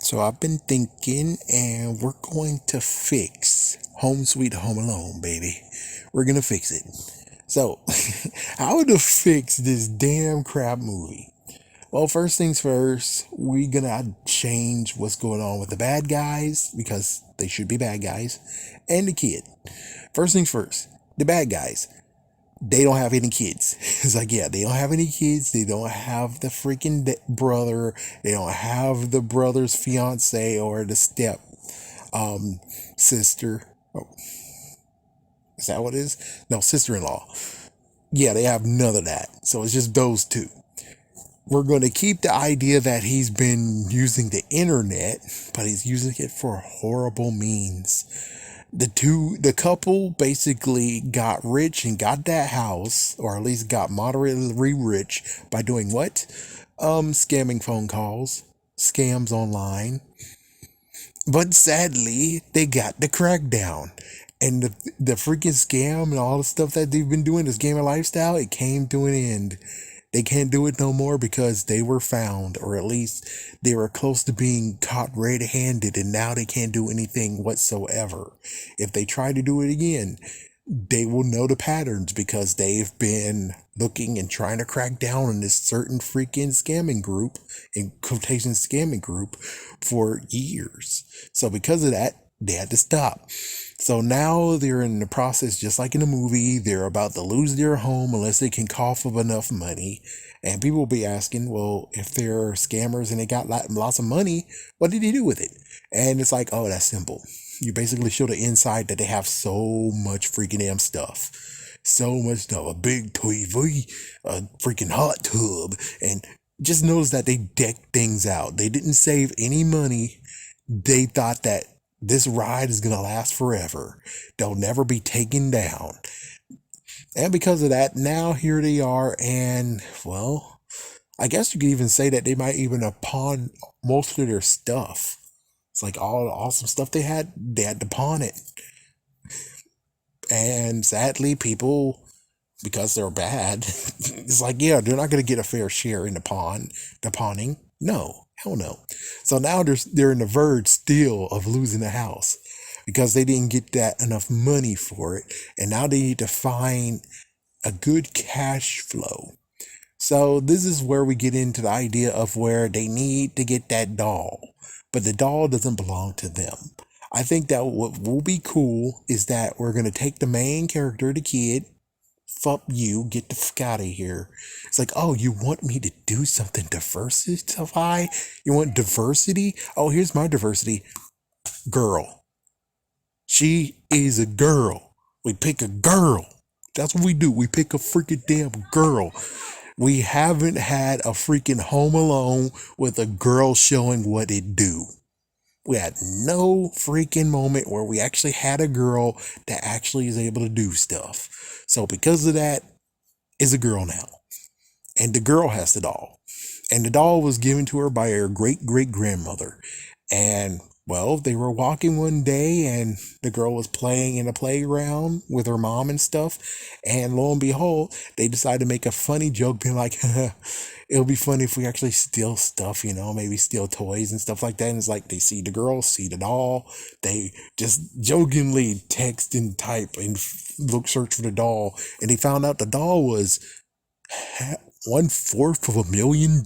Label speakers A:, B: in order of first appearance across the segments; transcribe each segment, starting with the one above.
A: So I've been thinking, and we're going to fix Home Sweet Home Alone, baby. We're gonna fix it. So, how to fix this damn crap movie? Well, first things first, we're gonna change what's going on with the bad guys because they should be bad guys, and the kid. First things first, the bad guys. They don't have any kids. It's like, yeah, they don't have any kids. They don't have the freaking brother. They don't have the brother's fiance or the step um sister. Oh, is that what it is? No, sister-in-law. Yeah, they have none of that. So it's just those two. We're going to keep the idea that he's been using the internet, but he's using it for horrible means. The couple basically got rich and got that house, or at least got moderately rich by doing what? Scamming phone calls, scams online. But sadly, they got the crackdown. And the freaking scam and all the stuff that they've been doing, this gamer lifestyle, it came to an end. They can't do it no more because they were found, or at least they were close to being caught red-handed, and now they can't do anything whatsoever. If they try to do it again, they will know the patterns because they've been looking and trying to crack down on this certain freaking scamming group, in quotation scamming group, for years. So because of that, they had to stop. So now they're in the process, just like in the movie, they're about to lose their home unless they can cough up enough money. And people will be asking, well, if they're scammers and they got lots of money, what did they do with it? And it's like, oh, that's simple. You basically show the inside that they have so much freaking damn stuff. So much stuff. A big TV, a freaking hot tub. And just notice that they decked things out. They didn't save any money. They thought that this ride is going to last forever. They'll never be taken down. And because of that, now here they are. And, well, I guess you could even say that they might even have pawned most of their stuff. It's like all the awesome stuff they had to pawn it. And sadly, people, because they're bad, it's like, yeah, they're not going to get a fair share in the pawning. No, hell no. So now they're in the verge still of losing the house because they didn't get that enough money for it. And now they need to find a good cash flow. So this is where we get into the idea of where they need to get that doll, but the doll doesn't belong to them. I think that what will be cool is that we're gonna take the main character, the kid. Fuck you, get the fuck out of here. It's like, oh, you want me to do something diversify? You want diversity? Oh, here's my diversity. Girl. She is a girl. We pick a girl. That's what we do. We pick a freaking damn girl. We haven't had a freaking Home Alone with a girl showing what it do. We had no freaking moment where we actually had a girl that actually is able to do stuff. So because of that, is a girl now. And the girl has the doll. And the doll was given to her by her great great grandmother. And well, they were walking one day and the girl was playing in a playground with her mom and stuff. And lo and behold, they decided to make a funny joke, being like, it'll be funny if we actually steal stuff, maybe steal toys and stuff like that. And it's like they see the girl, see the doll. They just jokingly text and type and search for the doll. And they found out the doll was 1/4 of $1 million.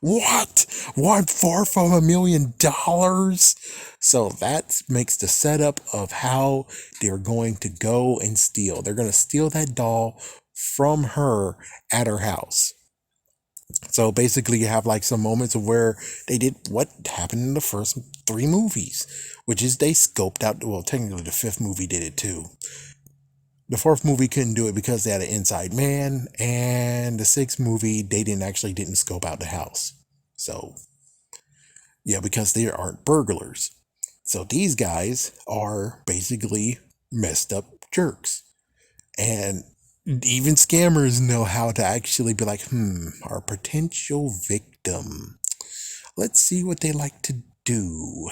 A: What? 1/4 of $1 million? So that makes the setup of how they're going to go and steal. They're going to steal that doll from her at her house. So basically, you have like some moments of where they did what happened in the first three movies, which is they scoped out. Well, technically, the fifth movie did it too. The fourth movie couldn't do it because they had an inside man, and the sixth movie they didn't scope out the house. So yeah, because they aren't burglars. So these guys are basically messed up jerks. And even scammers know how to actually be like, our potential victim. Let's see what they like to do.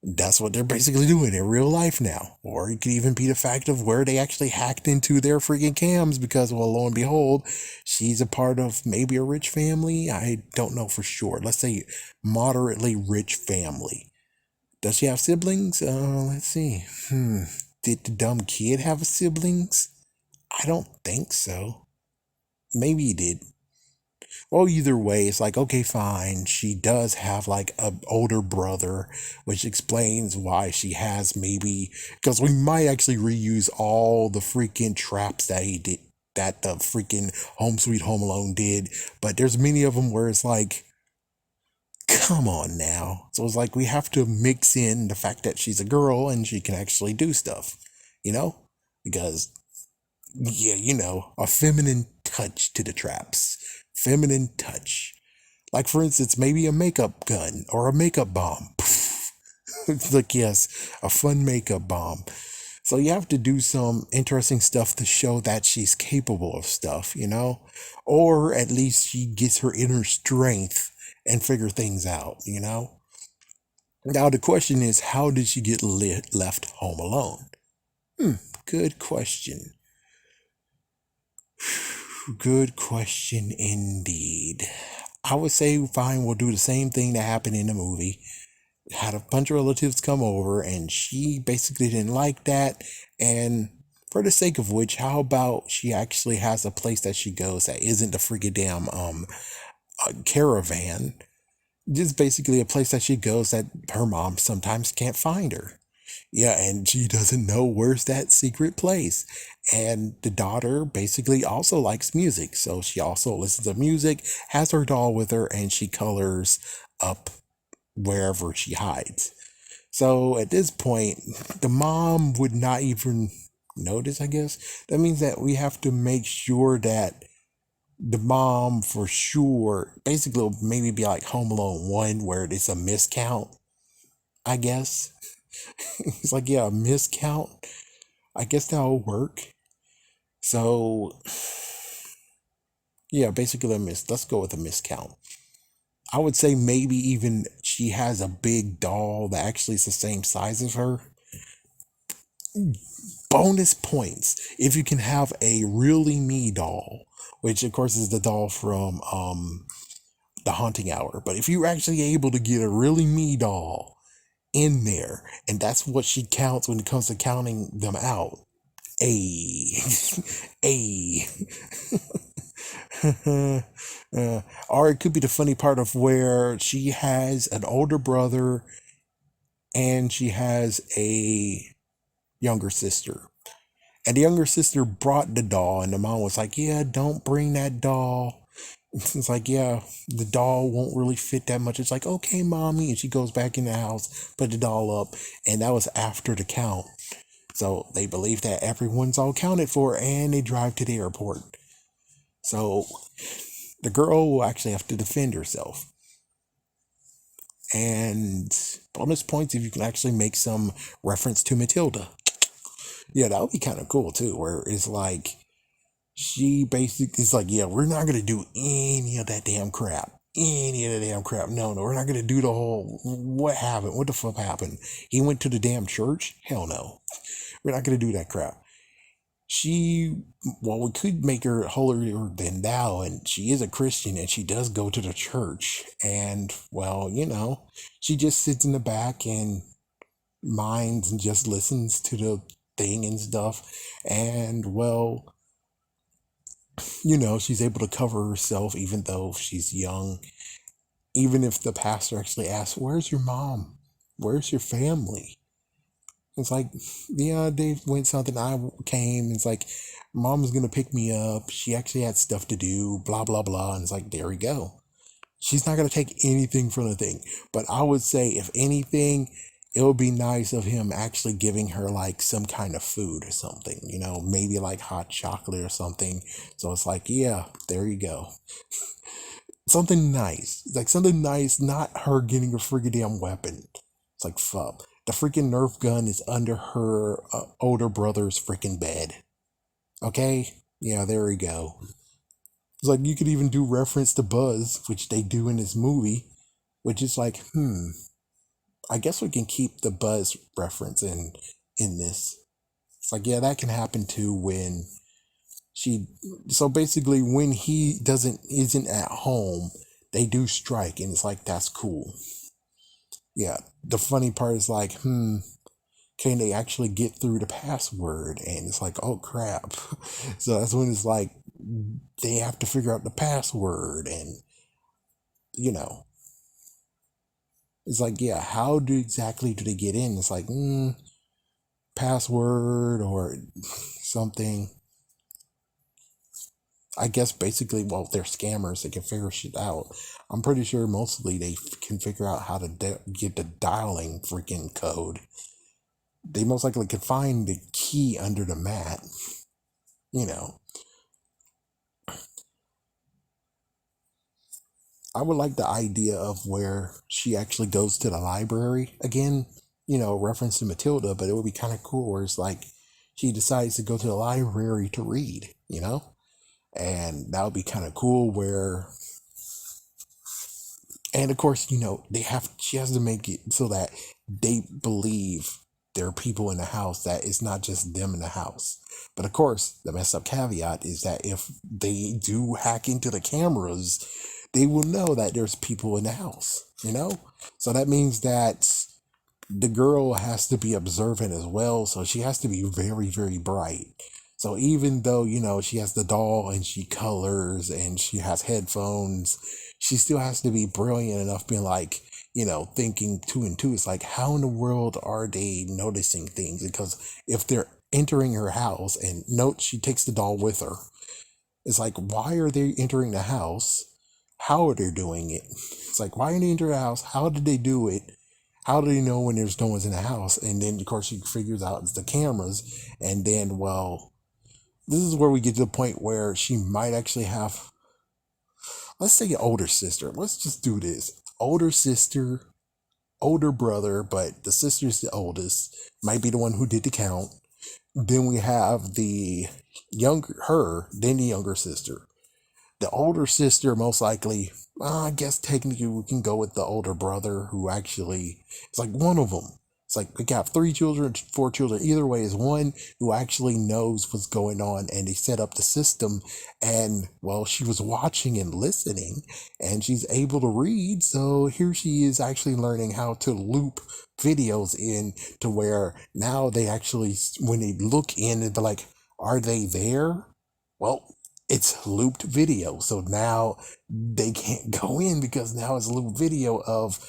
A: That's what they're basically doing in real life now. Or it could even be the fact of where they actually hacked into their freaking cams because, well, lo and behold, she's a part of maybe a rich family. I don't know for sure. Let's say moderately rich family. Does she have siblings? Let's see. Did the dumb kid have siblings? I don't think so. Maybe he did. Well, either way, it's like, okay, fine. She does have like an older brother, which explains why she has maybe, because we might actually reuse all the freaking traps that he did, that the freaking Home Sweet Home Alone did. But there's many of them where it's like, come on now. So it's like we have to mix in the fact that she's a girl and she can actually do stuff, you know? Because, yeah, a feminine touch to the traps. Feminine touch. Like, for instance, maybe a makeup gun or a makeup bomb. It's like, yes, a fun makeup bomb. So you have to do some interesting stuff to show that she's capable of stuff, Or at least she gets her inner strength and figure things out. Now, the question is, how did she get left home alone? Good question. Good question indeed. I would say, fine, we'll do the same thing that happened in the movie. Had a bunch of relatives come over, and she basically didn't like that. And for the sake of which, how about she actually has a place that she goes that isn't the freaking damn caravan? Just basically a place that she goes that her mom sometimes can't find her. Yeah, and she doesn't know where's that secret place. And the daughter basically also likes music. So she also listens to music, has her doll with her, and she colors up wherever she hides. So at this point, the mom would not even notice, I guess. That means that we have to make sure that the mom, for sure, basically will maybe be like Home Alone 1, where it's a miscount, I guess. It's like, yeah, a miscount. I guess that'll work. So, yeah, basically let's go with a miscount. I would say maybe even she has a big doll that actually is the same size as her. Bonus points if you can have a really me doll, which of course is the doll from the haunting hour. But if you're actually able to get a really me doll in there, and that's what she counts when it comes to counting them out. A a or it could be the funny part of where she has an older brother and she has a younger sister. And the younger sister brought the doll, and the mom was like, yeah, don't bring that doll. It's like, yeah, the doll won't really fit that much. It's like, okay, mommy. And she goes back in the house, put the doll up, and that was after the count. So they believe that everyone's all counted for, and they drive to the airport. So the girl will actually have to defend herself. And bonus points if you can actually make some reference to Matilda. Yeah, that would be kind of cool too, where it's like, she basically is like, yeah, we're not gonna do any of that damn crap. Any of the damn crap. No, we're not gonna do the whole what happened, what the fuck happened. He went to the damn church? Hell no. We're not gonna do that crap. She, well, we could make her holier than thou, and she is a Christian and she does go to the church. And, well, she just sits in the back and minds and just listens to the thing and stuff. And, well, she's able to cover herself even though she's young. Even if the pastor actually asks, where's your mom? Where's your family? It's like, yeah, they went something. I came. It's like, mom's going to pick me up. She actually had stuff to do, blah, blah, blah. And it's like, there we go. She's not going to take anything from the thing. But I would say, if anything, it would be nice of him actually giving her like some kind of food or something, maybe like hot chocolate or something. So it's like, yeah, there you go. Something nice. It's like something nice, not her getting a freaking damn weapon. It's like, fuck. The freaking Nerf gun is under her older brother's freaking bed. Okay? Yeah, there we go. It's like you could even do reference to Buzz, which they do in this movie, which is like, I guess we can keep the Buzz reference in this. It's like, yeah, that can happen too when she. So basically, when he doesn't isn't at home, they do strike, and it's like that's cool. Yeah. The funny part is like, can they actually get through the password? And it's like, oh crap. So that's when it's like they have to figure out the password, and you know, it's like, yeah, how do exactly do they get in? It's like, password or something. I guess basically, well, they're scammers. They can figure shit out. I'm pretty sure mostly they can figure out how to get the dialing freaking code. They most likely can find the key under the mat. You know, I would like the idea of where she actually goes to the library again. Reference to Matilda, but it would be kind of cool where it's like she decides to go to the library to read. And that would be kind of cool where, and of course, she has to make it so that they believe there are people in the house, that it's not just them in the house. But of course, the messed up caveat is that if they do hack into the cameras, they will know that there's people in the house. So that means that the girl has to be observant as well, so she has to be very, very bright. So even though, she has the doll and she colors and she has headphones, she still has to be brilliant enough, being like, thinking two and two. It's like, how in the world are they noticing things? Because if they're entering her house, and note she takes the doll with her, it's like, why are they entering the house? How are they doing it? It's like, why are they entering the house? How did they do it? How do they know when there's no one's in the house? And then, of course, she figures out it's the cameras. And then, well, this is where we get to the point where she might actually have, let's say, an older sister. Let's just do this. Older sister, older brother, but the sister's the oldest, might be the one who did the count. Then we have the then the younger sister. The older sister, most likely, I guess technically we can go with the older brother, who actually, it's like one of them. It's like we got 3 children, 4 children. Either way, is one who actually knows what's going on, and they set up the system. And well, she was watching and listening, and she's able to read. So here she is actually learning how to loop videos in, to where now they actually, when they look in, they're like, are they there? Well, it's looped video. So now they can't go in because now it's looped video of,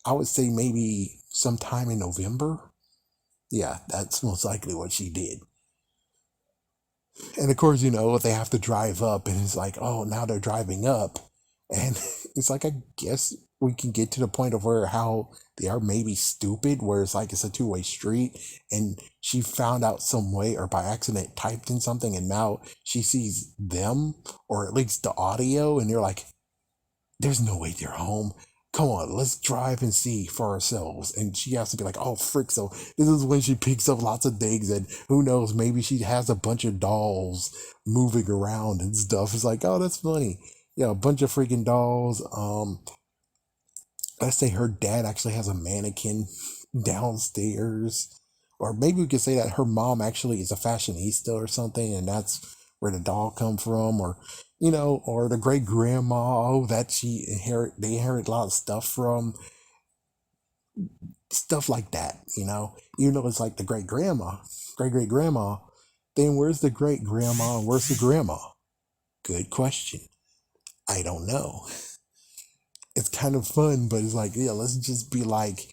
A: I would say, maybe sometime in November. Yeah, that's most likely what she did. And of course, they have to drive up, and it's like, oh, now they're driving up. And it's like, I guess we can get to the point of where how they are maybe stupid, where it's like it's a two-way street, and she found out some way, or by accident typed in something, and now she sees them, or at least the audio, and they're like, there's no way they're home. Come on, let's drive and see for ourselves. And she has to be like, oh, frick. So this is when she picks up lots of things, and who knows, maybe she has a bunch of dolls moving around and stuff. It's like, oh, that's funny. Yeah, a bunch of freaking dolls. Let's say her dad actually has a mannequin downstairs. Or maybe we could say that her mom actually is a fashionista or something, and that's where the doll come from. Or or the great grandma that they inherit a lot of stuff from, stuff like that. Even though it's like the great great grandma, then where's the great grandma and where's the grandma? Good question. I don't know. It's kind of fun, but it's like, yeah, let's just be like,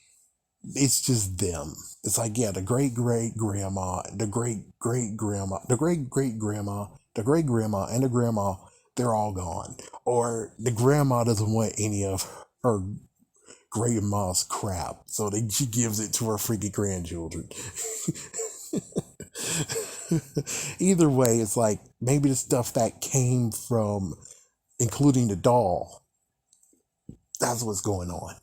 A: it's just them. It's like, yeah, the great great grandma, the great great grandma, the great great grandma, the great grandma, and the grandma, they're all gone. Or the grandma doesn't want any of her grandma's crap, so she gives it to her freaking grandchildren. Either way, it's like maybe the stuff that came from, including the doll, that's what's going on.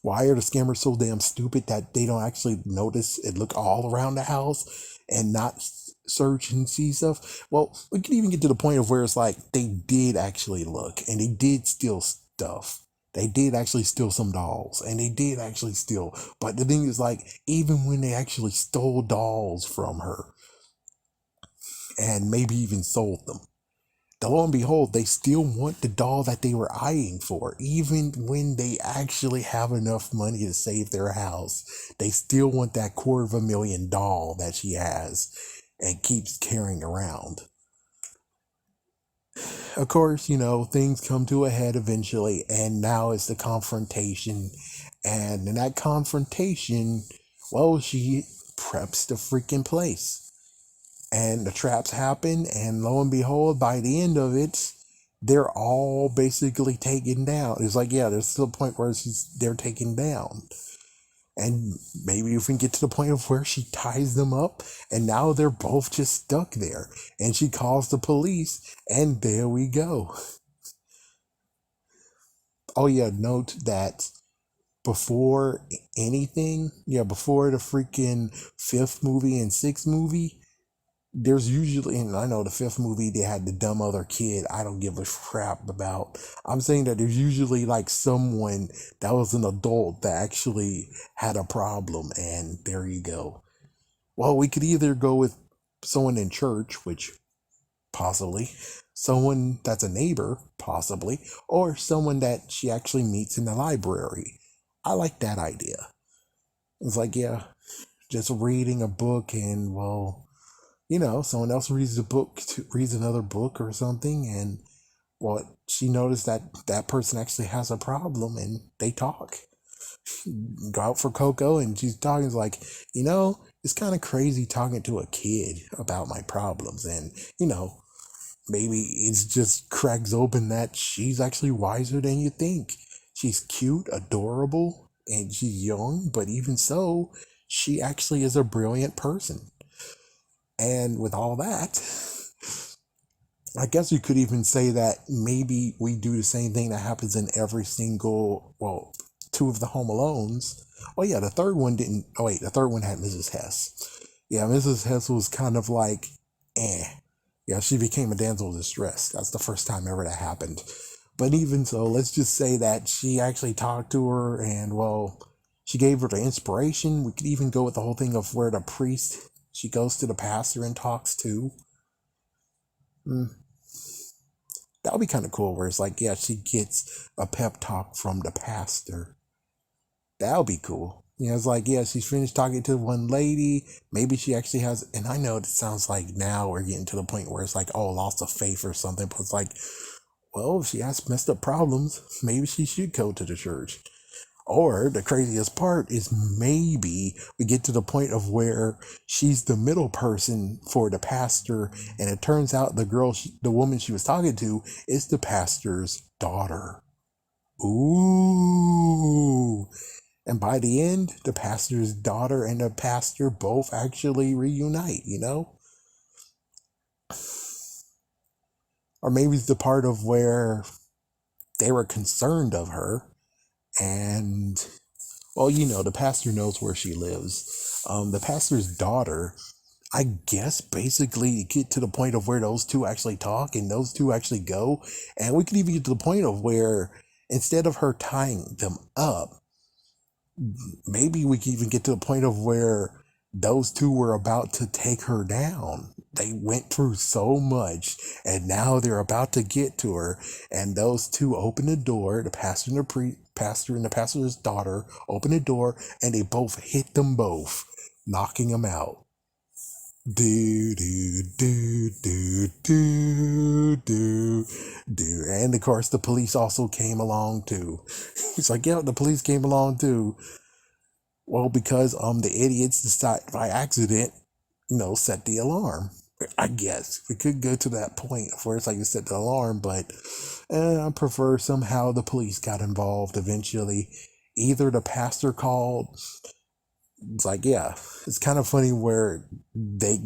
A: Why are the scammers so damn stupid that they don't actually notice and look all around the house and not search and see stuff? Well, we can even get to the point of where it's like they did actually look and they did steal stuff. They did actually steal some dolls, and they did actually steal. But the thing is, like, even when they actually stole dolls from her and maybe even sold them, lo and behold, they still want the doll that they were eyeing for. Even when they actually have enough money to save their house, they still want that $250,000 doll that she has and keeps carrying around. Of course, things come to a head eventually, and now it's the confrontation. And in that confrontation, well, she preps the freaking place. And the traps happen, and lo and behold, by the end of it, they're all basically taken down. It's like, yeah, there's still a point where they're taken down. And maybe if we can get to the point of where she ties them up, and now they're both just stuck there. And she calls the police, and there we go. Oh yeah, note that before anything, before the freaking fifth movie and sixth movie, there's usually, and I know the fifth movie, they had the dumb other kid I don't give a crap about. I'm saying that there's usually like someone that was an adult that actually had a problem, and there you go. Well, we could either go with someone in church, which possibly, someone that's a neighbor, possibly, or someone that she actually meets in the library. I like that idea. It's like, yeah, just reading a book, and well, someone else reads reads another book or something, and well, she noticed that that person actually has a problem, and they talk. Go out for cocoa, and she's talking. It's like, it's kind of crazy talking to a kid about my problems, and maybe it's just cracks open that she's actually wiser than you think. She's cute, adorable, and she's young, but even so, she actually is a brilliant person. And with all that, I guess you could even say that maybe we do the same thing that happens in every single, well, two of the Home Alones. Oh yeah, the third one didn't. Oh wait, the third one had Mrs. Hess. Yeah, Mrs. Hess was kind of like, eh. Yeah, she became a damsel in distress. That's the first time ever that happened. But even so, let's just say that she actually talked to her, and well, she gave her the inspiration. We could even go with the whole thing of where the priest, she goes to the pastor and talks to. Mm, that would be kind of cool, where it's like, yeah, she gets a pep talk from the pastor. That would be cool. It's like, yeah, she's finished talking to one lady. Maybe she actually has, and I know it sounds like now we're getting to the point where it's like, oh, loss of faith or something. But it's like, well, if she has messed up problems, maybe she should go to the church. Or the craziest part is maybe we get to the point of where she's the middle person for the pastor, and it turns out the woman she was talking to, is the pastor's daughter. Ooh. And by the end, the pastor's daughter and the pastor both actually reunite, Or maybe it's the part of where they were concerned of her, and well, the pastor knows where she lives. The pastor's daughter, I guess, basically get to the point of where those two actually talk and those two actually go. And we could even get to the point of where instead of her tying them up, maybe we could even get to the point of where those two were about to take her down. They went through so much, and now they're about to get to her. And those two open the door. The pastor and pastor and the pastor's daughter open the door, and they both hit them both, knocking them out. Do do do do do do do, and of course the police also came along too. It's like, yeah, the police came along too. Well, because the idiots decide by accident, set the alarm. I guess we could go to that point where it's like you set the alarm, but I prefer somehow the police got involved eventually. Either the pastor called. It's like, yeah, it's kind of funny where they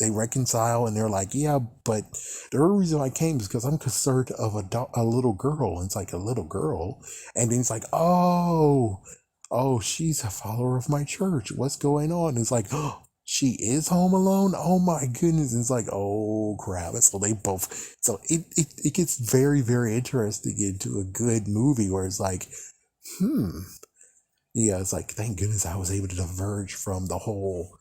A: reconcile, and they're like, yeah, but the real reason I came is because I'm concerned of a little girl. And it's like, a little girl, and then it's like, oh, she's a follower of my church. What's going on? And it's like, oh, she is home alone. Oh my goodness. It's like, oh crap. So they both, so it gets very, very interesting into a good movie where it's like, hmm. Yeah, it's like, thank goodness I was able to diverge from the whole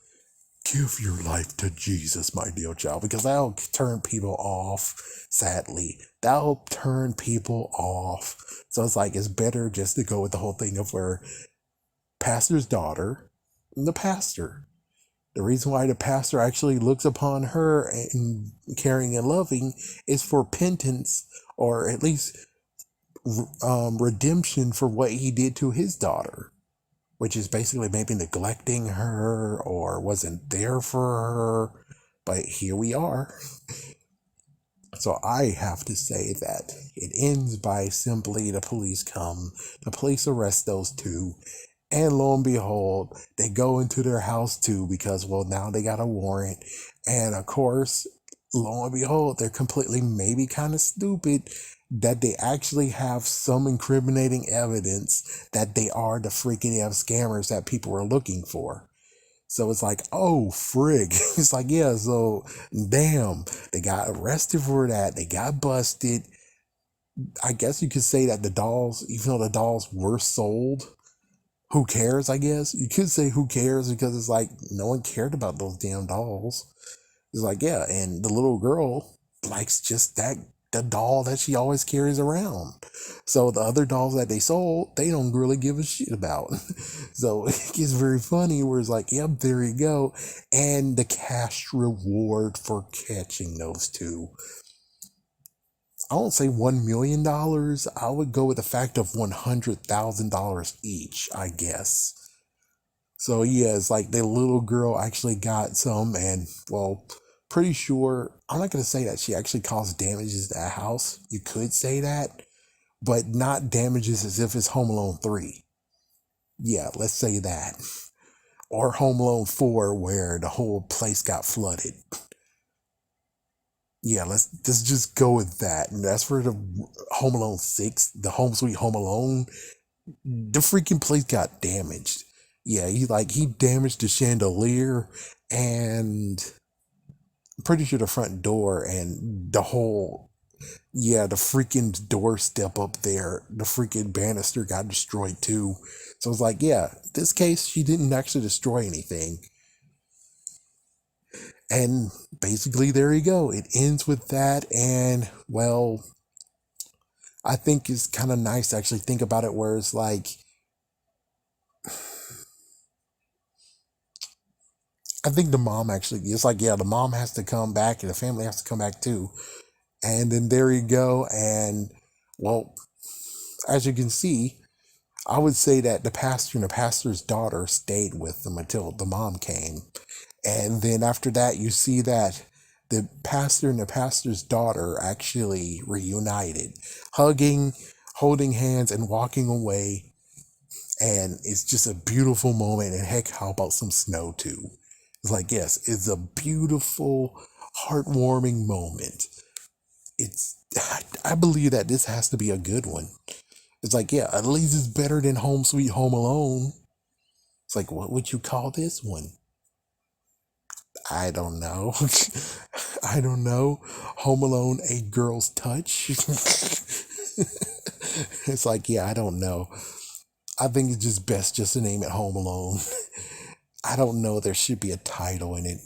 A: give your life to Jesus, my dear child, because that'll turn people off, sadly. That'll turn people off. So it's like, it's better just to go with the whole thing of where pastor's daughter and the pastor. The reason why the pastor actually looks upon her and caring and loving is for penance, or at least redemption for what he did to his daughter, which is basically maybe neglecting her or wasn't there for her. But here we are. So I have to say that it ends by simply the police come, the police arrest those two, and lo and behold, they go into their house too because, well, now they got a warrant. And of course, lo and behold, they're completely maybe kind of stupid that they actually have some incriminating evidence that they are the freaking scammers that people are looking for. So it's like, oh, frig. It's like, yeah, so damn, they got arrested for that. They got busted. I guess you could say that the dolls, even though the dolls were sold, who cares, I guess? You could say who cares because it's like no one cared about those damn dolls. It's like, yeah, and the little girl likes just that the doll that she always carries around. So the other dolls that they sold, they don't really give a shit about. So it gets very funny where it's like, yep, there you go. And the cash reward for catching those two. I won't say $1 million. I would go with the fact of $100,000 each, I guess. So yeah, it's like the little girl actually got some, and well, pretty sure I'm not gonna say that she actually caused damages to that house. You could say that, but not damages as if it's Home Alone 3. Yeah, let's say that. Or Home Alone 4 where the whole place got flooded. Yeah, let's just go with that. And as for the Home Alone 6, the Home Sweet Home Alone, the freaking place got damaged. Yeah, he damaged the chandelier and I'm pretty sure the front door and the whole, yeah, the freaking doorstep up there, the freaking banister got destroyed too. So it's like, yeah, this case she didn't actually destroy anything. And basically there you go. It ends with that, and well, I think it's kind of nice to actually think about it where it's like, I think the mom actually, it's like, yeah, the mom has to come back and the family has to come back too. And then there you go. And well, as you can see, I would say that the pastor and the pastor's daughter stayed with them until the mom came. And then after that, you see that the pastor and the pastor's daughter actually reunited, hugging, holding hands, and walking away. And it's just a beautiful moment. And heck, how about some snow too? It's like, yes, it's a beautiful, heartwarming moment. It's, I believe that this has to be a good one. It's like, yeah, at least it's better than Home Sweet Home Alone. It's like, what would you call this one? I don't know. I don't know. Home Alone, A Girl's Touch. It's like, yeah, I don't know. I think it's just best just to name it Home Alone. I don't know. There should be a title in it.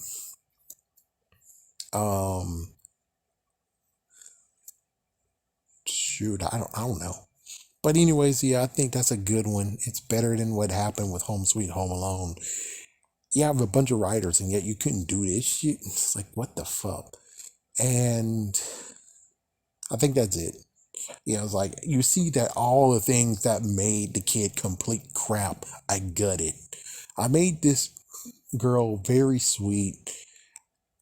A: Um, shoot, I don't know. But anyways, yeah, I think that's a good one. It's better than what happened with Home Sweet Home Alone. You have a bunch of writers, and yet you couldn't do this shit. It's like, what the fuck? And I think that's it. Yeah, it's like you see that all the things that made the kid complete crap, I gutted. I made this girl very sweet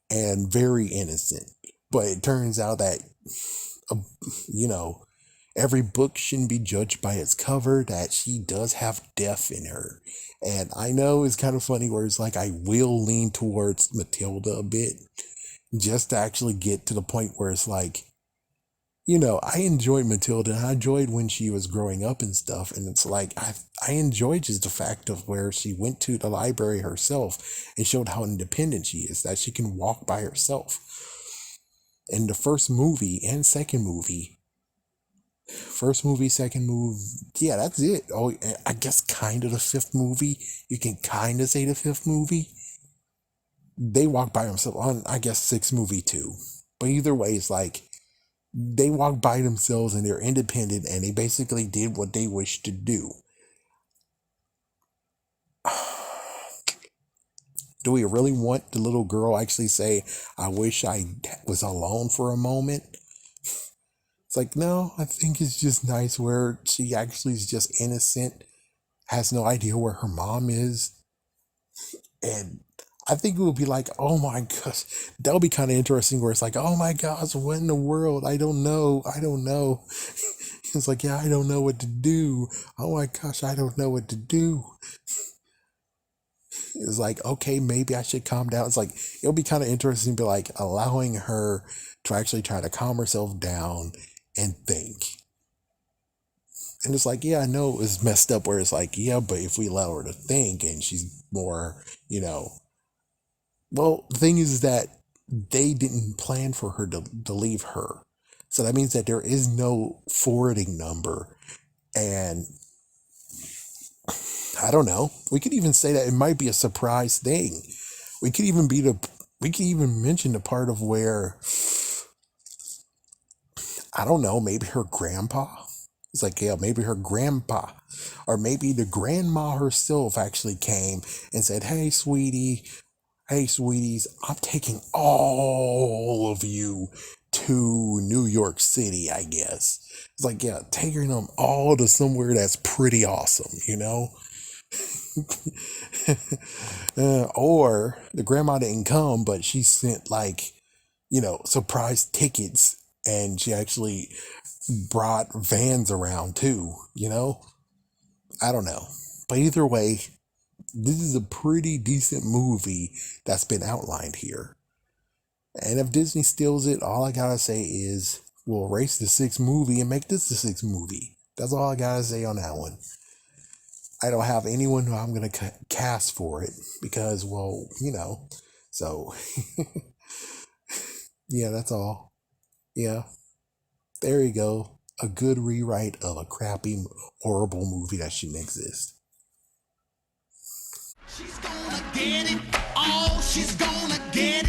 A: and very innocent, but it turns out that uh, you know, every book shouldn't be judged by its cover. That she does have death in her, and I know it's kind of funny where it's like I will lean towards Matilda a bit, just to actually get to the point where it's like, I enjoyed Matilda, and I enjoyed when she was growing up and stuff. And it's like I enjoyed just the fact of where she went to the library herself and showed how independent she is, that she can walk by herself. In the first movie, second movie, yeah, that's it. Oh, I guess kind of the fifth movie. You can kind of say the fifth movie. They walk by themselves on, I guess, sixth movie too. But either way, it's like they walk by themselves and they're independent and they basically did what they wished to do. Do we really want the little girl actually say, I wish I was alone for a moment? It's like, no, I think it's just nice where she actually is just innocent, has no idea where her mom is. And I think it would be like, oh my gosh, that would be kind of interesting where it's like, oh my gosh, what in the world? I don't know. I don't know. It's like, yeah, I don't know what to do. Oh my gosh, I don't know what to do. It's like, okay, maybe I should calm down. It's like, it'll be kind of interesting to be like allowing her to actually try to calm herself down and think. And it's like, yeah, I know it's messed up where it's like, yeah, but if we allow her to think and she's more, well, the thing is that they didn't plan for her to leave her. So that means that there is no forwarding number. And I don't know. We could even say that it might be a surprise thing. We could even mention the part of where, I don't know, maybe her grandpa. It's like, yeah, maybe her grandpa. Or maybe the grandma herself actually came and said, hey, sweeties, I'm taking all of you to New York City, I guess. It's like, yeah, taking them all to somewhere that's pretty awesome. Or the grandma didn't come, but she sent like, surprise tickets and she actually brought vans around too. I don't know. But either way, this is a pretty decent movie that's been outlined here. And if Disney steals it, all I gotta say is we'll erase the sixth movie and make this the sixth movie. That's all I gotta say on that one. I don't have anyone who I'm gonna cast for it because, well, So, yeah, that's all. Yeah, there you go. A good rewrite of a crappy, horrible movie that shouldn't exist.
B: She's gonna get it. Oh, she's gonna get it.